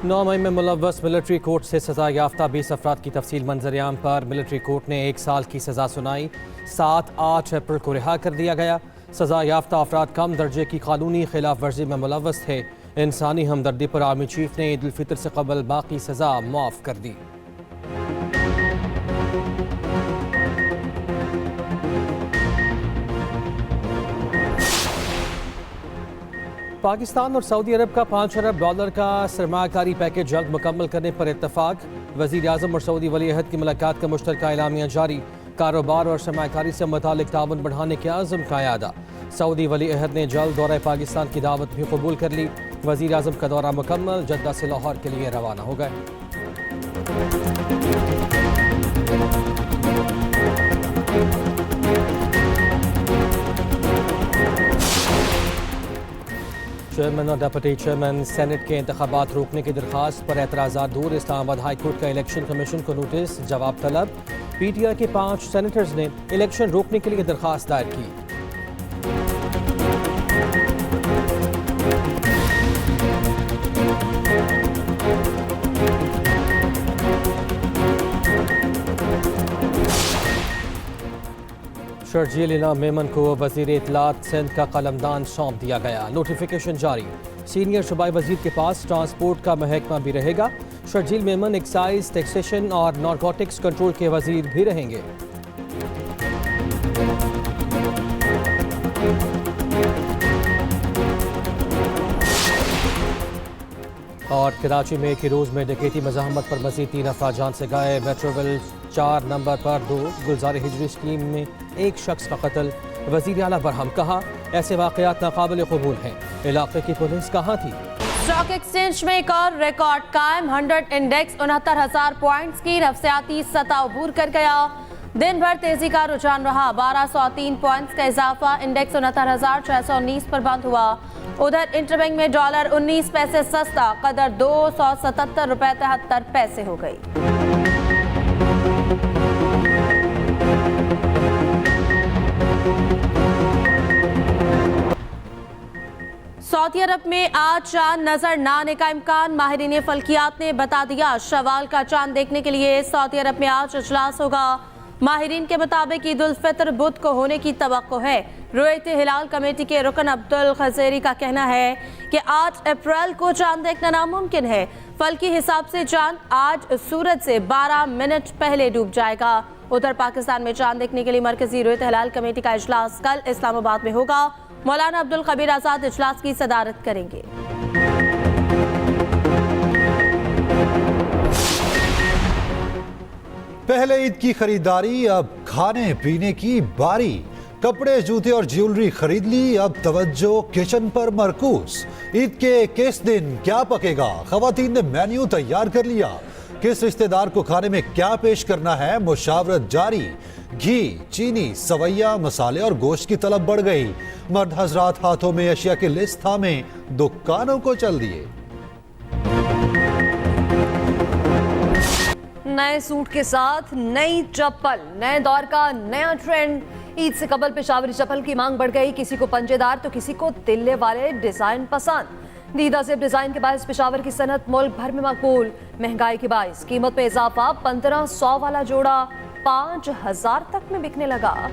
9 मई में मुलव्वस military court से सजा याफ्ता 20 अफराद की तफसील मंजरियाम पर मिलिट्री कोर्ट ने 1 साल की सजा सुनाई। 7-8 अप्रैल को रिहा कर दिया गया। सजा याफ्ता अफराद कम दर्जे की कानूनी खिलाफ वर्जी में मुलव्वस थे। इंसानी हमदर्दी पर आर्मी चीफ ने ईद उल फितर से कबल बाकी सजा माफ कर दी। पाकिस्तान और सऊदी अरब का $5 अरब का सरमाकारी पैकेज जल्द मुकम्मल करने पर इत्तफाक। वज़ीर आज़म और सऊदी वली अहद की मुलाकात का मुश्तरका एलामिया जारी। कारोबार और सरमाकारी से मुतालिक ताउन बढ़ाने के आज़म का यादा। सऊदी वली अहद ने जल्द दौरा पाकिस्तान की दावत भी कबूल कर ली। वज़ीर आज़म का दौरा मुकम्मल, जद्दा से लाहौर के लिए रवाना हो गए। चेयरमैन और डिप्टी चेयरमैन सेनेट के इंतखाबात रोकने की दरख्वास्त पर एतराज़ात दूर। इस्लामाबाद हाई कोर्ट का इलेक्शन कमीशन को नोटिस, जवाब तलब। PTI के 5 सेनेटर्स ने इलेक्शन रोकने के लिए दरख्वास्त दायर की। शर्जील इनाम मेमन को वज़ीर इत्तलात सिंध का कलमदान सौंप दिया गया। नोटिफिकेशन जारी। सीनियर सूबाई वज़ीर के पास ट्रांसपोर्ट का महकमा भी रहेगा। शर्जील मेमन एक्साइज, टैक्सेशन और नारकोटिक्स कंट्रोल के वज़ीर भी रहेंगे। और कराची में एक ही रोज़ में डकैती मज़ाहमत पर मज़ीद 3 अफराद जान से गए। मेट्रोविल 4 नंबर पर 2 गुलजार हिजरी स्कीम में एक शख्स का कत्ल। वज़ीर आला बरहम कहा, ऐसे वाक़यात नाकाबिल कबूल हैं। इलाके की पुलिस कहाँ थी? स्टॉक एक्सचेंज में एक और रिकॉर्ड कायम। 100 इंडेक्स 69,000 पॉइंट्स की नफसियाती सतह अबूर कर गया। दिन भर तेजी का रुझान रहा। 1203 पॉइंट्स का इजाफा। इंडेक्स 69,619 पर बंद हुआ। उधर इंटरबैंक में $19 पैसे सस्ता, कदर $277.73 हो गई। सऊदी अरब में आज चांद नजर न आने का इम्कान। माहिरीन फल्कियात ने बता दिया, शवाल का चांद देखने के लिए सऊदी अरब में आज इजलास होगा। माहिरीन के मुताबिक ईद उल फितर बुध को होने की तवक्को है। रुयत हिलाल कमेटी के रुकन अब्दुल खज़ेरी का कहना है कि 8 अप्रैल को चांद देखना नामुमकिन है। फल्की हिसाब से चांद आज सूरज से 12 मिनट पहले डूब जाएगा। उधर पाकिस्तान में चांद देखने के लिए मरकजी रुयत हिलाल कमेटी का इजलास कल इस्लामाबाद में होगा। मौलाना अब्दुल कबीर आजाद इजलास की सदारत करेंगे। पहले ईद की खरीदारी, अब खाने पीने की बारी। कपड़े, जूते और ज्वेलरी खरीद ली, अब तवज्जो किचन पर मरकूज। ईद के किस दिन क्या पकेगा, खवातीन ने मेन्यू तैयार कर लिया। किस रिश्तेदार को खाने में क्या पेश करना है, मुशावरत जारी। घी, चीनी, सवैया, मसाले और गोश्त की तलब बढ़ गई। मर्द हजरात हाथों में अशिया की लिस्ट थामे दुकानों को चल दिए। नए सूट के साथ नई चप्पल, नए दौर का नया ट्रेंड। ईद से कबल पेशावरी चप्पल की मांग बढ़ गई। किसी को पंजेदार तो किसी को तिल्ले वाले डिजाइन पसंद। दीदा जेब डिजाइन के बायस पेशावर की सनत मुल्क भर में मकबूल। महंगाई के बायस कीमत में इजाफा। 1500 वाला जोड़ा 5000 तक में बिकने लगा।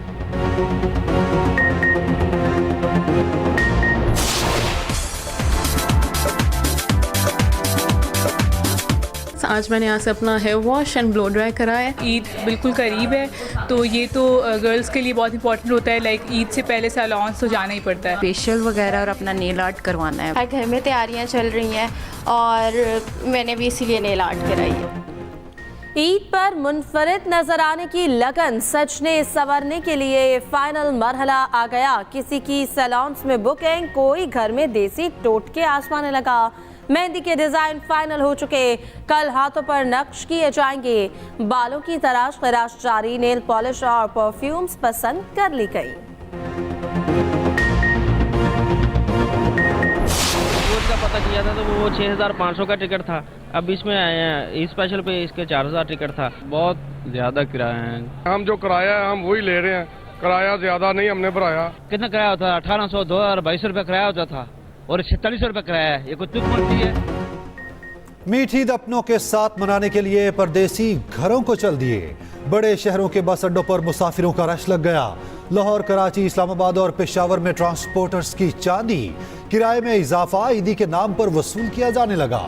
आज मैंने यहाँ से अपना hair wash and blow dry कराया। ईद बिल्कुल करीब है, तो ये तो गर्ल्स के लिए बहुत इंपॉर्टेंट होता है। लाइक ईद से पहले सैलून्स तो जाना ही पड़ता है। फेशियल वगैरह और अपना नेल आर्ट करवाना है। घर में तैयारियां चल रही हैं और मैंने भी इसीलिए नेल आर्ट कराई है। ईद पर मुनफरिद नजर आने की लगन, सजने संवरने के लिए फाइनल मरहला आ गया। किसी की सैलून्स में बुकिंग, कोई घर में देसी टोटके आजमाने लगा। मेहंदी के डिजाइन फाइनल हो चुके, कल हाथों पर नक्श किए जाएंगे। बालों की तराश खराश जारी। नेल पॉलिश और परफ्यूम्स पसंद कर ली गई। का पता किया था तो वो 6500 का टिकट था। अब इसमें आए हैं स्पेशल पे इसके 4000 टिकट था। बहुत ज्यादा किराया है। हम जो किराया है हम वही ले रहे हैं, किराया ज्यादा नहीं हमने भराया। कितना किराया होता है? 1800, 2022 रुपये किराया होता था और 46 रुपये किराया है। ये कुछ तुक पड़ती है। मीठी ईद अपनों के साथ मनाने के लिए परदेसी घरों को चल दिए। बड़े शहरों के बस अड्डों पर मुसाफिरों का रश लग गया। लाहौर, कराची, इस्लामाबाद और पेशावर में ट्रांसपोर्टर्स की चांदी। किराए में इजाफा ईदी के नाम पर वसूल किया जाने लगा।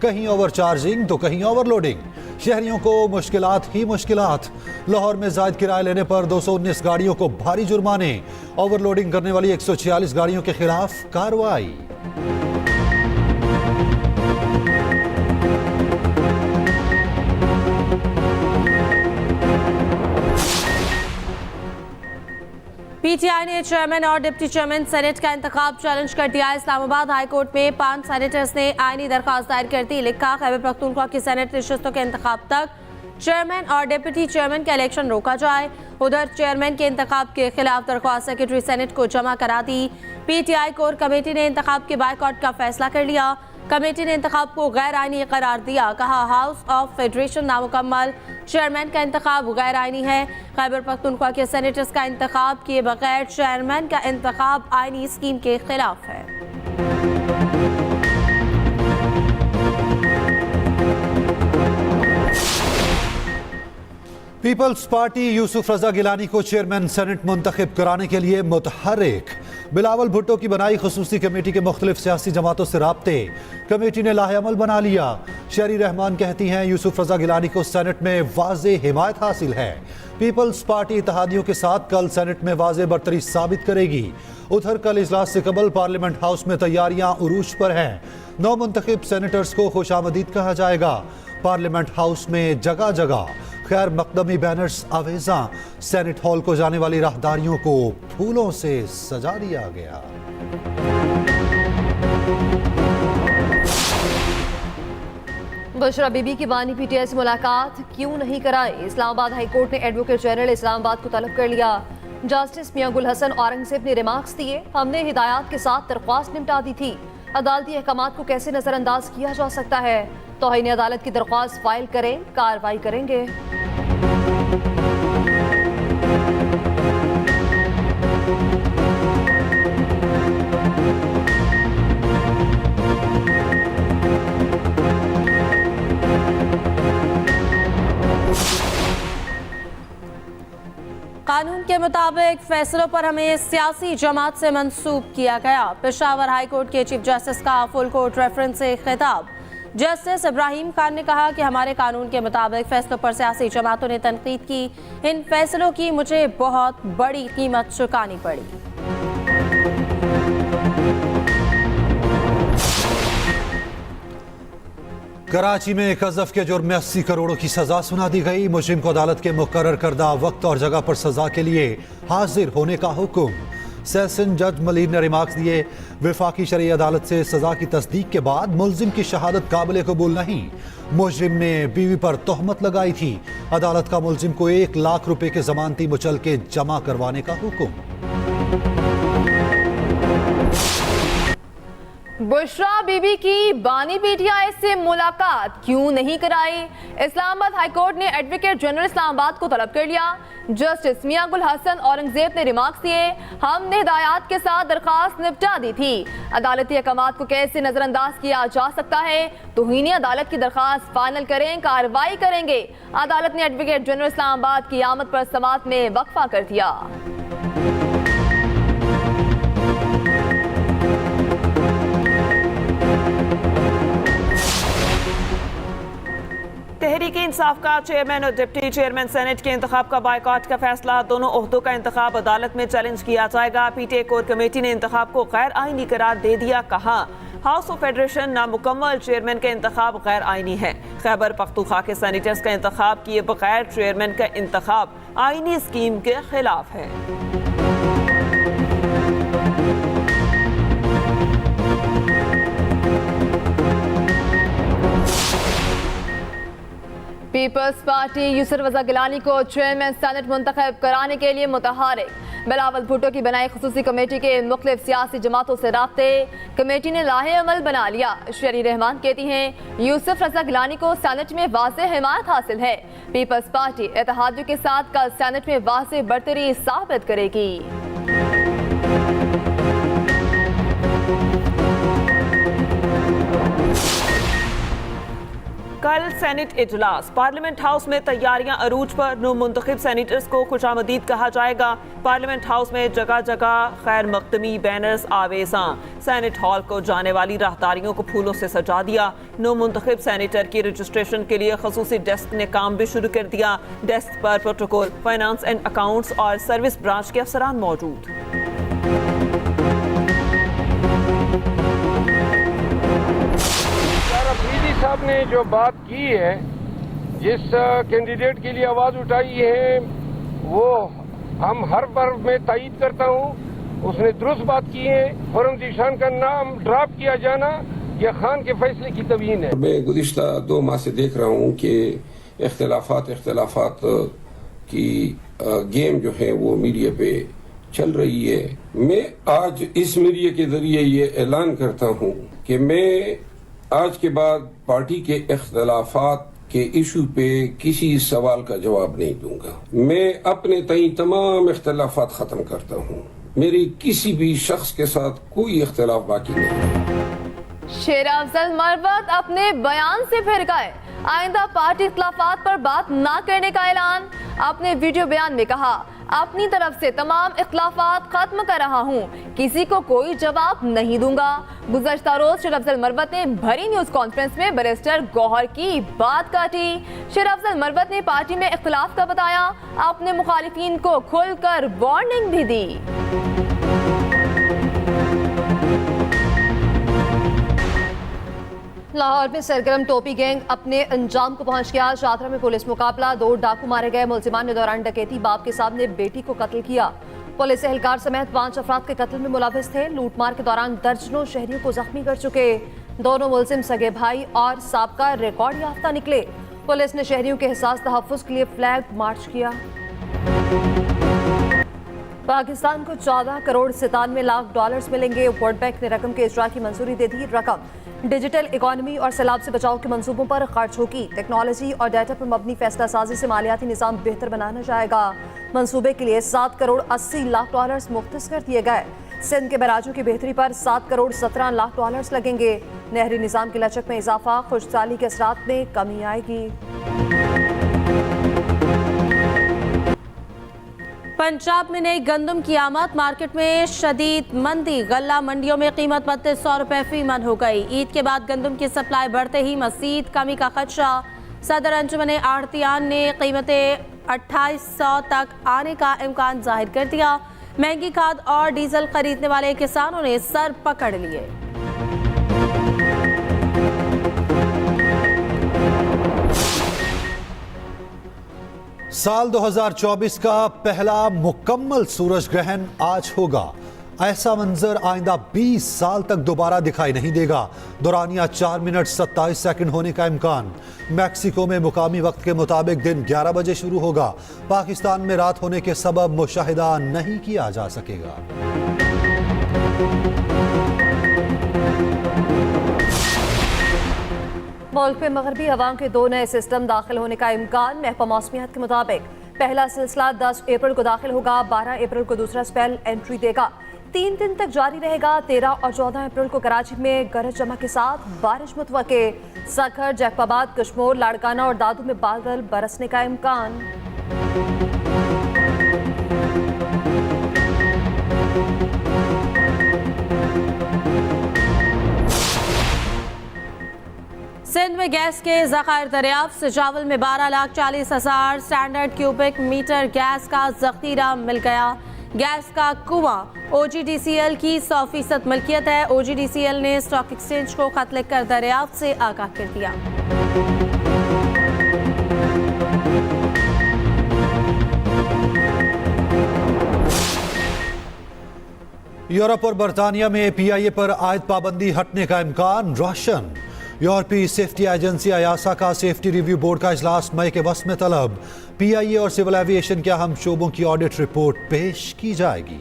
कहीं ओवर चार्जिंग तो कहीं ओवरलोडिंग। शहरियों को मुश्किलात ही मुश्किलात। लाहौर में जायद किराया लेने पर 219 गाड़ियों को भारी जुर्माने। ओवरलोडिंग करने वाली 146 गाड़ियों के खिलाफ कार्रवाई। पीटीआई ने चेयरमैन और डिप्टी चेयरमैन सेनेट का इंतखाब चैलेंज कर दिया। इस्लामाबाद हाई कोर्ट में 5 सेनेटर्स ने आईनी दरखास्त दायर कर दी। लिखा, खैबर पख्तूनख्वा की सेनेट नशिस्तों के इंतखाब तक चेयरमैन और डिप्टी चेयरमैन का इलेक्शन रोका जाए। उधर चेयरमैन के इंतखाब के खिलाफ दरख्वास्त सेक्रेटरी सेनेट को जमा करा दी। पीटीआई कोर कमेटी ने इंतखाब के बायकॉट का फैसला कर लिया। कमेटी ने इंतखाब को गैर आईनी करार दिया। कहा, हाउस ऑफ फेडरेशन नामुकम्मल, चेयरमैन का इंतखाब गैर आईनी है। खैबर पख्तूनख्वा के सेनेटर्स का इंतखाब किए बगैर चेयरमैन का इंतखाब आईनी स्कीम के खिलाफ है। पीपल्स पार्टी यूसुफ रजा गिलानी को चेयरमैन सेनेट मुंतखब कराने के लिए मुतहर्रिक। बिलावल भुट्टो की बनाई खुसूसी कमेटी के मुख्तलिफ सियासी जमातों से राब्ते। कमेटी ने लाहेअमल बना लिया। शरी रहमान कहती हैं, यूसुफ रजा गिलानी को सेनेट में वाज़ेह हिमायत हासिल है। पीपल्स पार्टी इत्तेहादियों के साथ कल सेनेट में वाज़ेह बरतरी साबित करेगी। उधर कल इजलास से कबल पार्लियामेंट हाउस में तैयारियां उरूज पर हैं। 9 मुंतखब सेनेटर्स को खुशामदीद कहा जाएगा। पार्लियामेंट हाउस में जगह जगह खैर मकदमी बैनर्स आवेजा। सेनेट हॉल को जाने वाली राहदारियों को फूलों से सजा दिया गया। बुशरा बीबी की बानी पीटीआई से मुलाकात क्यों नहीं कराई? इस्लामाबाद हाई कोर्ट ने एडवोकेट जनरल इस्लामाबाद को तलब कर लिया। जस्टिस मियां गुल हसन औरंगजेब ने रिमार्क्स दिए, हमने हिदायत के साथ दरख्वास्त निपटा दी थी। अदालती अहकामात को कैसे नजरअंदाज किया जा सकता है? तौहीन अदालत की दरख्वास्त फाइल करें, कार्रवाई करेंगे। कानून के मुताबिक फैसलों पर हमें सियासी जमात से मंसूब किया गया। पेशावर हाई कोर्ट के चीफ जस्टिस का फुल कोर्ट रेफरेंस से खिताब। जस्टिस इब्राहिम खान ने कहा कि हमारे कानून के मुताबिक फैसलों पर सियासी जमातों ने तनकीद की। इन फैसलों की मुझे बहुत बड़ी कीमत चुकानी पड़ी। कराची में कज़फ के जुर्म में 80 करोड़ की सजा सुना दी गई। मुजरिम को अदालत के मुकर्रर करदा वक्त और जगह पर सजा के लिए हाजिर होने का हुक्म। सेशन जज मलिर ने रिमार्क्स दिए, वफाकी शरई अदालत से सजा की तस्दीक के बाद मुलजिम की शहादत काबिल कबूल नहीं। मुजरिम ने बीवी पर तोहमत लगाई थी। अदालत का मुलजिम को 1 लाख रुपए के जमानती मुचलके जमा करवाने का हुक्म। बुशरा बीबी की बानी पीटीआई से मुलाकात क्यों नहीं कराई? इस्लामाबाद हाई कोर्ट ने एडवोकेट जनरल इस्लामाबाद को तलब कर लिया। जस्टिस मियां गुल हसन औरंगजेब ने रिमार्क्स दिए, हमने हिदायत के साथ दरखास्त निपटा दी थी। अदालती अहकामात को कैसे नजरअंदाज किया जा सकता है? तौहीन अदालत की दरखास्त फाइनल करें, कार्रवाई करेंगे। अदालत ने एडवोकेट जनरल इस्लामाबाद की आमद पर समाअत में वक्फा कर दिया। तहरीक इंसाफ का चेयरमैन और डिप्टी चेयरमैन सेनेट के इंतखाब का बायकॉट का फैसला। दोनों ओहदों का इंतखाब अदालत में चैलेंज किया जाएगा। पीटीआई कोर कमेटी ने इंतखाब को गैर आईनी करार दे दिया। कहा, हाउस ऑफ फेडरेशन नामुकम्मल, चेयरमैन का इंतखाब गैर आईनी है। खैबर पख्तूनख्वा के सेनेटर्स का इंतखाब किए बगैर चेयरमैन का इंतखाब आईनी स्कीम के खिलाफ है। पीपल्स पार्टी यूसुफ रजा गिलानी को चेयरमैन सेनेट मुंतखब कराने के लिए मुतहर्रिक। बिलावल भुट्टो की बनाई खुसूसी कमेटी के मुख्तलिफ सियासी जमातों से राब्ते। कमेटी ने लाहेअमल बना लिया। शरी रहमान कहती हैं, यूसुफ रजा गिलानी को सेनेट में वाज़ेह हिमायत हासिल है। पीपल्स पार्टी इत्तेहादियों के साथ कल सेनेट में वाज़ेह बरतरी साबित करेगी। कल सेनेट इजलास, पार्लियामेंट हाउस में तैयारियां अरूज पर। नो मुंतखब सेनेटर्स को खुशामदीद कहा जाएगा। पार्लियामेंट हाउस में जगह जगह खैर मकदमी बैनर्स आवेज़ां। सेनेट हॉल को जाने वाली राहदारियों को फूलों से सजा दिया। नो मुंतखब सेनेटर की रजिस्ट्रेशन के लिए खसूसी डेस्क ने काम भी शुरू कर दिया। डेस्क पर प्रोटोकॉल, फाइनेंस एंड अकाउंट्स और सर्विस ब्रांच के अफसरान मौजूद। साहब ने जो बात की है, जिस कैंडिडेट के लिए आवाज उठाई है, वो हम हर वर्ग में तायीद करता हूँ। उसने दुरुस्त बात की है। खुर्रम जीशान का नाम ड्रॉप किया जाना यह खान के फैसले की तवीन है। मैं गुज़िश्ता 2 माह से देख रहा हूँ कि इख्तिलाफात की गेम जो है वो मीडिया पे चल रही है। मैं आज इस मीडिया के जरिए ये ऐलान करता हूँ कि मैं आज के बाद पार्टी के इख्तिलाफात के इशू पे किसी सवाल का जवाब नहीं दूंगा। मैं अपने तई तमाम इख्तिलाफात खत्म करता हूँ। मेरी किसी भी शख्स के साथ कोई इख्तिलाफ बाकी नहीं है। शेर अफजल मरवत अपने बयान से फिर गए। आइंदा पार्टी इख्तिलाफात पर बात ना करने का ऐलान। अपने वीडियो बयान में कहा, अपनी तरफ से तमाम इख्तिलाफात खत्म कर रहा हूँ, किसी को कोई जवाब नहीं दूंगा। गुज़श्ता रोज शेर अफजल मरवत ने भरी न्यूज कॉन्फ्रेंस में बैरिस्टर गौहर की बात काटी। शेर अफजल मरवत ने पार्टी में इख्तिलाफ का बताया, अपने मुखालिफिन को खुलकर वार्निंग भी दी। लाहौर में सरगर्म टोपी गैंग अपने अंजाम को पहुंच गया। शाहतरा में पुलिस मुकाबला, 2 डाकू मारे गए। मुलजिमान ने दौरान डकैती बाप के सामने बेटी को कत्ल किया। पुलिस एहलकार समेत 5 अफराद के कत्ल में मुलविस थे। लूटमार के दौरान दर्जनों शहरियों को जख्मी कर चुके। दोनों मुलजिम सगे भाई और साबका रिकॉर्ड याफ्ता निकले। पुलिस ने शहरियों के हिसास तहफ्फुज़ के लिए फ्लैग मार्च किया। पाकिस्तान को 14 करोड़ 97 लाख डॉलर्स मिलेंगे। वर्ल्ड बैंक ने रकम के इजरा की मंजूरी दे दी। रकम डिजिटल इकोनॉमी और सैलाब से बचाव के मंसूबों पर खर्च होगी। टेक्नोलॉजी और डाटा पर मबनी फैसला साजी से मालियाती निज़ाम बेहतर बनाना जाएगा। मंसूबे के लिए 7 करोड़ 80 लाख डॉलर्स मुख्तस कर दिए गए। सिंध के बराजों की बेहतरी पर 7 करोड़ 17 लाख डॉलर्स लगेंगे। नहरी निज़ाम की लचक में इजाफा, खुशहाली के असरात में कमी आएगी। पंजाब में नई गंदम की आमद, मार्केट में शदीद मंदी। गल्ला मंडियों में कीमत 3200 रुपए फी मन हो गई। ईद के बाद गंदम की सप्लाई बढ़ते ही मज़ीद कमी का खदशा। सदर अंजुमन आड़तियान ने कीमतें 2800 तक आने का इम्कान जाहिर कर दिया। महंगी खाद और डीजल खरीदने वाले किसानों ने सर पकड़ लिए। साल 2024 का पहला मुकम्मल सूरज ग्रहण आज होगा। ऐसा मंजर आइंदा 20 साल तक दोबारा दिखाई नहीं देगा। दौरानिया 4 मिनट 27 सेकंड होने का इम्कान। मैक्सिको में मुकामी वक्त के मुताबिक दिन 11 बजे शुरू होगा। पाकिस्तान में रात होने के सबब मुशाहिदा नहीं किया जा सकेगा। मुल्क में मगरबी हवाओं के 2 नए सिस्टम दाखिल होने का इम्कान। महकमा मौसमियात के मुताबिक पहला सिलसिला 10 अप्रैल को दाखिल होगा। 12 अप्रैल को दूसरा स्पेल एंट्री देगा। 3 दिन तक जारी रहेगा। 13 और 14 अप्रैल को कराची में गरज चमक के साथ बारिश मुतवक्के। सखर, जैकबाबाद, कश्मोर, लाड़काना और दादू में बादल बरसने का इम्कान। सिंध में गैस के ज़खायर दरियाफ्त। सजावल में 12,40,000 स्टैंडर्ड क्यूबिक मीटर गैस का जखीरा मिल गया। गैस का कुआं OGDCL की 100% मिल्कियत है। OGDCL ने स्टॉक एक्सचेंज को खत लिखकर दरियाफ्त से आगाह कर दिया। यूरोप और बरतानिया में PIA पर आयद पाबंदी हटने का इम्कान रोशन। यूरोपीय सेफ्टी एजेंसी अयासा का सेफ्टी रिव्यू बोर्ड का इजलास मई के वक्त में तलब। PIA और सिविल एविएशन के अहम शोबों की ऑडिट रिपोर्ट पेश की जाएगी।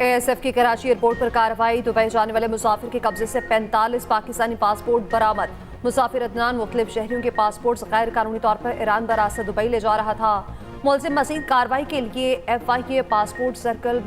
ASF की कराची एयरपोर्ट पर कार्रवाई। दुबई जाने वाले मुसाफिर के कब्जे से 45 पाकिस्तानी पासपोर्ट बरामद। मुसाफिर अदनान मुख्तलिफ शहरियों के पासपोर्ट गैर कानूनी तौर पर ईरान बरास्त दुबई ले जा रहा था। मुलजिम मज़ीद कार्रवाई के लिए FIA पासपोर्ट सर्कल